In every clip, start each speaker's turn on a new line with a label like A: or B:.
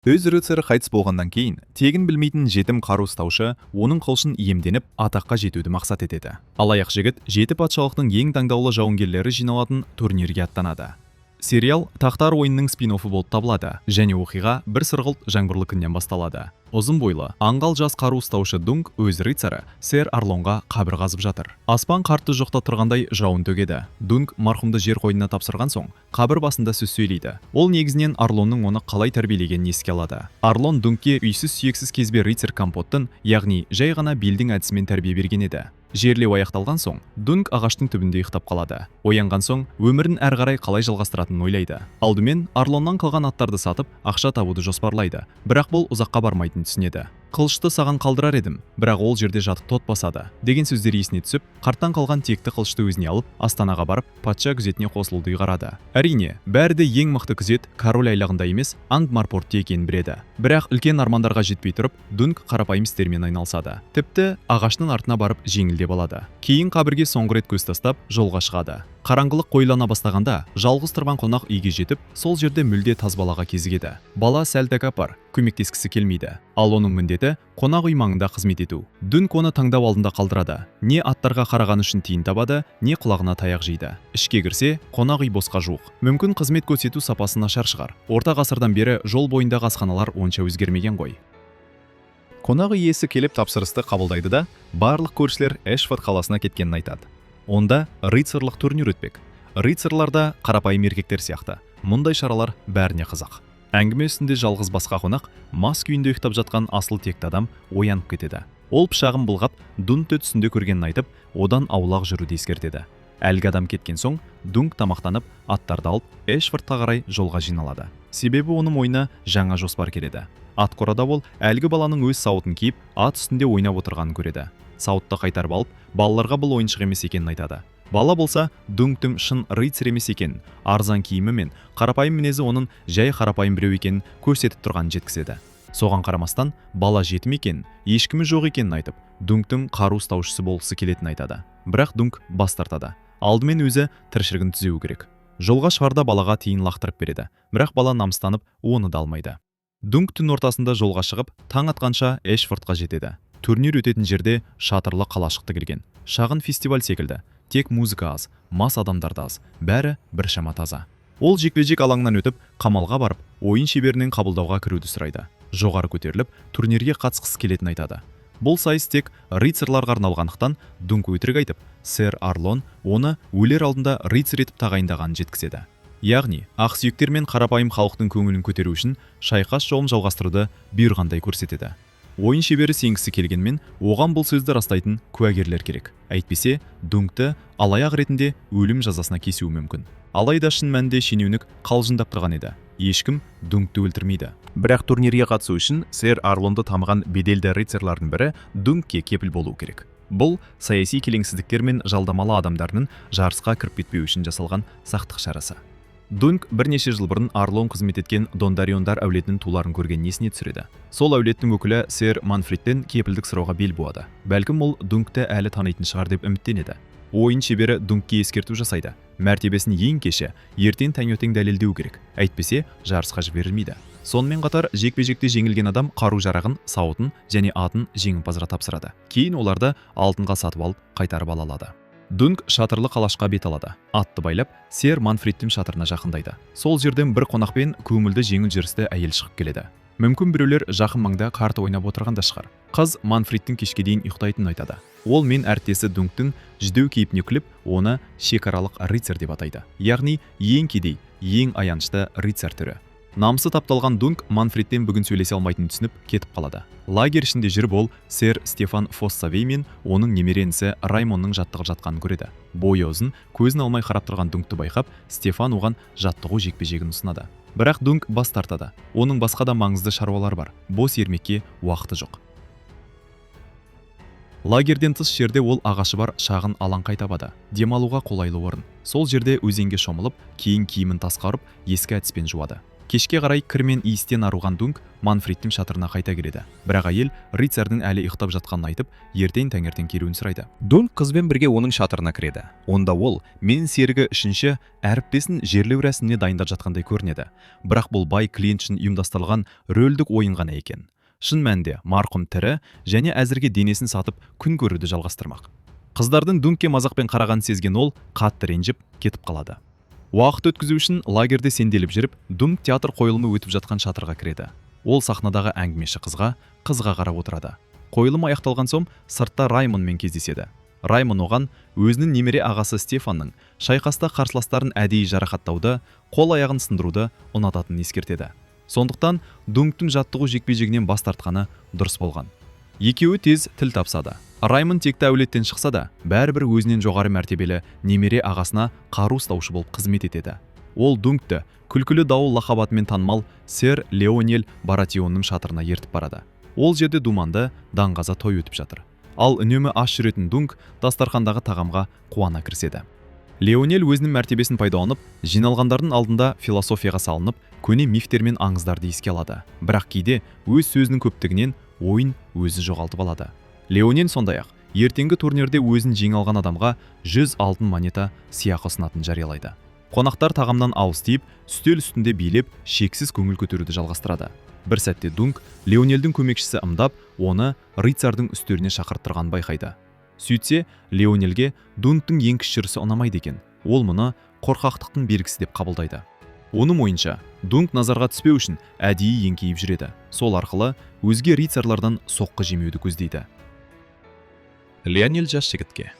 A: Өз рыцары қайтыс болғаннан кейін, тегін білмейтін жетім қару ұстаушы оның қылышын иемденіп атаққа жетуді мақсат етеді. Алаяқ жігіт жеті патшалықтың ең таңдаулы жауынгерлері жиналатын турнирге аттанады. Сериал тақтар ойынының спин-оффы болып табылады, және оқиға бір сұрғылт жаңбырлы күннен басталады. Ұзын бойлы, аңғал жас қару ұстаушы Дунк өз рыцары сэр Арлонға қабір қазып жатыр. Аспан қартты жоқта тұрғандай жауын төгеді. Дунк марқұмды жер қойнына тапсырған соң, қабір басында сөз сөйлейді. Ол негізінен Арлонның оны қалай тәрбиелегенін еске алады. Арлон Дункке үйсіз сүйексіз кезбе рыцарь компоттын, яғни жай ғана белдің әдісімен тәрбие берген еді. Жерлеу аяқталған соң, Дунк ағаштың түбінде ұйықтап қалады. Оянған соң, өмірін әрі қарай қалай жалғастыратынын ойлайды. Алдымен Арлоннан қалған аттарды сатып, ақша табуды жоспарлайды. Бірақ бұл ұзаққа бармайтынын түсінеді. Қылышты саған қалдырар едім, бірақ ол жерде жатып тот басады деген сөздер есіне түсіп, қарттан қалған текті қылышты өзіне алып, астанаға барып, патша күзетіне қосылуды ұйғарады. Әрине, бәрі де ең мықты күзет король айлағында емес, Ангмарпортте екенін біледі. Бірақ үлкен армандарға жетпей тұрып, Дунк қарапайым істермен айналысады. Тіпті ағаштың артына барып жеңілдеп алады. Кейін қабірге соңғы рет көз тастап, жолға шығады. Қараңғылық қойлана бастағанда, жалғыз тұрған қонақ үйге жетіп, сол жерде мүлде таз балаға кезігеді. Бала сәл тәкаппар, көмектескісі келмейді. Ал оның міндеті қонақ үй маңында қызмет ету. Дунк оны таңдау алдында қалдырады. Не аттарға қараған үшін тиын табады, не құлағына таяқ жейді. Ішке кірсе, қонақ үй босқа жуық. Мүмкін қызмет көрсету сапасы нашар шығар. Орта ғасырдан бері жол бойындағы асханалар онша өзгермеген ғой. Қонақ үй иесі келіп тапсырысты қабылдайды да, барлық көршілер Эшфорд қаласына кеткенін айтады. Онда рыцарлық турнир өтпек. Рыцарларда қарапайым еркектер сияқты. Мұндай шаралар бәріне қызық. Әңгіме үстінде жалғыз басқа қонақ, мас күйінде ұйықтап жатқан асыл текті адам оянып кетеді. Ол пышағын былғап, Дункты түсінде көргенін айтып, одан аулақ жүруді ескертеді. Әлгі адам кеткен соң, Дунк тамақтанып, аттарды алып, Эшфордқа қарай жолға жиналады. Себебі оның ойына жаңа жоспар келеді. Ат қорада ол әлгі баланың өз сауытын киіп, ат үстінде ойнап отырғанын көреді. Сауытты қайтарып алып, балаларға бұл ойыншық емес екенін айтады. Бала болса, Дунктың шын рыцарь емес екенін, арзан киімі мен қарапайым мінезі оның жай қарапайым біреу екенін көрсетіп тұрғанын жеткізеді. Соған қарамастан, бала жетім екенін, ешкімі жоқ екенін айтып, Дунктың қару ұстаушысы болғысы келетінін айтады. Бірақ Дунк бас тартады. Алдымен өзі тіршілігін түзеу керек. Жолға шығарда балаға тиын лақтырып береді, бірақ бала намыстанып, оны да алмайды. Дунк түн ортасында жолға шығып, таң атқанша Эшфордқа жетеді. Турнир өтетін жерде шатырлы қалашықты келген. Шағын фестиваль секілді. Тек музыка аз, мас адамдар да аз, бәрі біршама таза. Ол жекпе-жек алаңнан өтіп, қамалға барып, ойын шеберінен қабылдауға кіруді сұрайды. Жоғары көтеріліп, турнирге қатысқысы келетінін айтады. Бұл сайыс тек рыцарларға арналғандықтан, Дунк өтірік айтып, сэр Арлон оны өлер алдында рыцарь етіп тағайындағанын жеткізеді. Яғни, ақсүйектер мен қарапайым халықтың көңілін көтеру үшін шайқас жолын жалғастыруды бұйырғандай көрсетеді. Ойын шебері сенгісі келгенмен, оған бұл сөзді растайтын куәгерлер керек. Әйтпесе, Дункты алаяқ ретінде өлім жазасына кесуі мүмкін. Алайда шын мәнінде шенеунік қалжыңдап тұрған еді. Ешкім Дункты өлтірмейді. Бірақ турнирге қатысу үшін сэр Арлонды тамған беделді рыцарлардың бірі Дункке кепіл болу керек. Бұл саяси келеңсіздіктер мен жалдамалы адамдарының жарысқа кіріп кетпеу үшін жасалған сақтық шарасы. Дунк бірнеше жыл бұрын Арлон қызмет еткен Дондариондар әулетінің туларын көрген есіне түсіреді. Сол әулеттің өкілі сэр Манфредтен кепілдік сұрауға бел буады. Бәлкім ол Дункты әлі танитын шығар деп үміттенеді. Ойын шебері Дункке ескерту жасайды. Мәртебесін ең кеше, ертең таңертең дәлелдеу керек. Әйтпесе, жарысқа жіберілмейді. Сонымен қатар, жекпе-жекте жеңілген адам қару-жарағын, сауытын және атын жеңімпазға тапсырады. Кейін оларды алтынға сатып алып, қайтарып ала алады. Дунк шатырлы қалашқа бет алады. Атты байлап, сэр Манфредтің шатырына жақындайды. Сол жерден бір қонақпен көңілді жеңіл жүрісті әйел шығып келеді. Мүмкін біреулер жақын маңда карта ойнап отырған да шығар. Қыз Манфредтің кешке дейін ұйықтайтынын айтады. Ол мен әріптесі Дунктың жүдеу кейпіне күліп, оны шекаралық рыцарь деп атайды. Яғни ең кедей, ең аянышты рыцарь түрі. Намысы тапталған Дунк Манфредтен бүгін сөйлесе алмайтынын түсініп кетіп қалады. Лагерь ішінде жүріп ол сэр Стефан Фоссавей мен оның немеренісі Раймонның жаттығып жатқанын көреді. Бойы ұзын, көзін алмай қарап тұрған Дункты байқап, Стефан оған жаттығу жекпе-жегін ұсынады. Бірақ Дунк бас тартады. Оның басқа да маңызды шаруалар бар. Бос ермекке уақыты жоқ. Лагерден тыс жерде ол ағашы бар шағын алаңқай табады. Демалуға қолайлы орын. Сол жерде өзенге шомылып, кейін киімін тасқа ұрып, ескі әдіспен жуады. Кешке қарай кір мен иістен арылған Дунк Манфредтің шатырына қайта келеді. Бірақ әйел рыцардың әлі ұйықтап жатқанын айтып, ертең таңертең келуін сұрайды. Дунк қызбен бірге оның шатырына кіреді. Онда ол мен серігі үшінші әріптесін жерлеу рәсіміне дайындап жатқандай көрінеді. Бірақ бұл бай клиент үшін ұйымдастырылған рөлдік ойын ғана екен. Шын мәнінде марқұм тірі және әзірге денесін сатып күн көруді жалғастырмақ. Қыздардың Дункке мазақпен қарағанын сезген ол қатты ренжіп кетіп қалады. Уақыт өткізу үшін лагерде сенделіп жүріп, Дунк театр қойылымы өтіп жатқан шатырға кіреді. Ол сахнадағы әңгімеші қызға қарап отырады. Қойылым аяқталған соң сыртта Раймонмен кездеседі. Раймон оған өзінің немере ағасы Стефанның шайқаста қарсыластарын әдейі жарақаттауды, қол аяғын сындыруды ұнататынын ескертеді. Сондықтан Дунктың жаттығу жекпе-жегінен бас тартқаны дұрыс болған. Екеуі тез тіл тапсады. Раймон текті әулеттен шықса да, бәрібір өзінен жоғары мәртебелі немере ағасына қару ұстаушы болып қызмет етеді. Ол Дункты күлкілі дауыл лақап атымен танымал сэр Леонель Баратионның шатырына ертіп барады. Ол жерде думанды, даңғаза той өтіп жатыр. Ал үнемі аш жүретін Дунк дастархандағы тағамға қуана кіріседі. Леонель өзінің мәртебесін пайдаланып, жиналғандардың алдында философияға салынып, көне мифтер мен аңыздарды еске алады. Бірақ кейде өз сөзінің көптігінен ойын өзі жоғалтып алады. Леонель сондай-ақ ертеңгі турнирде өзін жеңе алған адамға 100 алтын монета сыйақы ұсынатынын жариялайды. Қонақтар тағамнан ауыз тиіп, үстел үстінде билеп, шексіз көңіл көтеруді жалғастырады. Бір сәтте Дунк Леонельдің көмекшісі ымдап, оны рыцардың үстеріне шақырттырғанын байқайды. Сөйтсе, Леонельге Дунктың ең кішірісі ұнамайды екен. Ол мұны қорқақтықтың белгісі деп қабылдайды. Оның ойынша, Дунк назарға түспеу үшін әдейі еңкейіп жүреді. Сол арқылы өзге рыцарлардан соққы жемеуді көздейді. Леонель жас жігітке: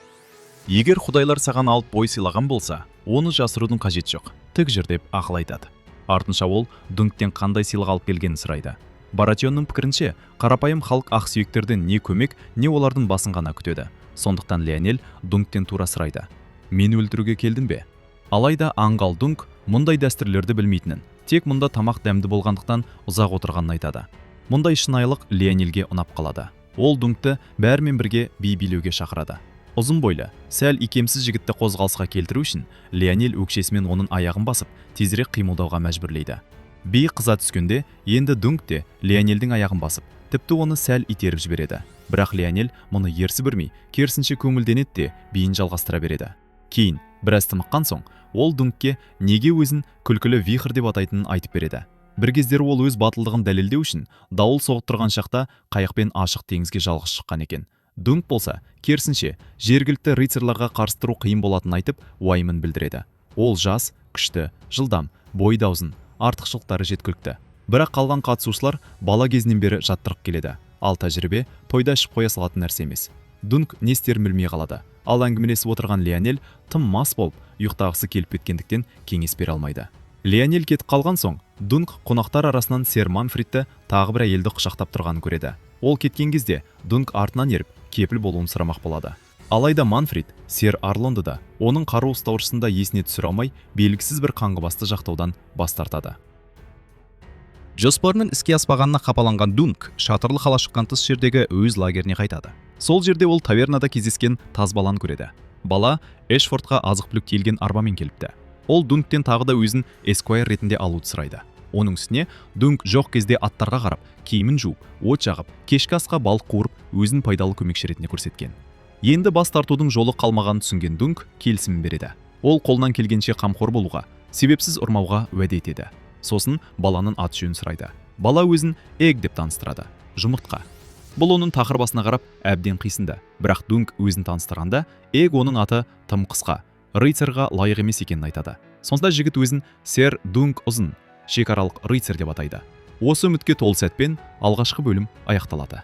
A: егер құдайлар саған алып бой сыйлаған болса, оны жасырудың қажеті жоқ, тік жүр деп ақыл айтады. Артынша ол Дунктен қандай сыйлық алып келгенін сұрайды. Баратионның пікірінше, қарапайым халық ақсүйектерден не көмек, не олардың басын ғана күтеді. Сондықтан Леонель Дунктен тура сұрайды: мені өлтіруге келдің бе? Алайда аңғал Дунк мұндай дәстүрлерді білмейтінін, тек мұнда тамақ дәмді болғандықтан ұзақ отырғанын айтады. Мұндай шынайылық Леонельге ұнап қалады. Ол Дункты бәрімен бірге би билеуге шақырады. Ұзын бойлы, сәл икемсіз жігітті қозғалысқа келтіру үшін Леонель өкшесімен оның аяғын басып, тезірек қимылдауға мәжбүрлейді. Би қыза түскенде, енді Дунк те Леонельдің аяғын басып, тіпті оны сәл итеріп жібереді. Бірақ Леонель мұны ерсі бірмей, керісінше көңілденеді де биін жалғастыра береді. Кейін, біраз тымыққан соң, ол Дункке неге өзін күлкілі вихр деп атайтынын айтып береді. Бір кездері ол өз батылдығын дәлелдеу үшін дауыл соғып тұрған шақта қайықпен ашық теңізге жалғыз шыққан екен. Дунк болса, керісінше, жергілікті рыцарларға қарсы тұру қиын болатынын айтып, уайымын білдіреді. Ол жас, күшті, жылдам, бойы да ұзын, артықшылықтары жеткілікті. Бірақ қалған қатысушылар бала кезінен бері жаттырып келеді. Ал тәжірибе тойда ішіп қоя салатын нәрсе емес. Дунк не істерін білмей қалады. Ал әңгімелесіп отырған Леонель тым мас болып, ұйықтағысы келіп кеткендіктен кеңес бере алмайды. Леонель кетіп қалған соң, Дунк қонақтар арасынан сэр Манфредті тағы бір әйелді құшақтап тұрғанын көреді. Ол кеткен кезде Дунк артынан еріп, кепіл болуын сұрамақ болады. Алайда Манфред сэр Арлонды да оның қару ұстаушысында есіне түсіре алмай, белгісіз бір қаңғыбасты жақтаудан бас тартады. Жоспарының іске аспағанына қапаланған Дунк шатырлы қала шыққан тыс жердегі өз лагеріне қайтады. Сол жерде ол тавернада кездескен таз баланы көреді. Бала Эшфордқа азық-түлік тиелген арбамен келіпті. Ол Дунктен тағы да өзін эсквайр ретінде алуды сұрайды. Оның үстіне Дунк жоқ кезде аттарға қарап, киімін жуып, от жағып, кешкі асқа балық қуырып, өзін пайдалы көмекші ретінде көрсеткен. Енді бас тартудың жолы қалмағанын түсінген Дунк келісімін береді. Ол қолынан келгенше қамқор болуға, себепсіз ұрмауға уәде етеді. Сосын баланың аты-жөнін сұрайды. Бала өзін Эг деп таныстырады, жұмыртқа. Бұл оның тақыр басына қарап әбден қисынды. Бірақ Дунк өзін таныстырғанда, Эг оның аты тым қысқа, рыцарға лайық емес екенін айтады. Сонда жігіт өзін сэр Дунк ұзын, шекаралық рыцар деп атайды. Осы үмітке толы сәтпен алғашқы бөлім аяқталады.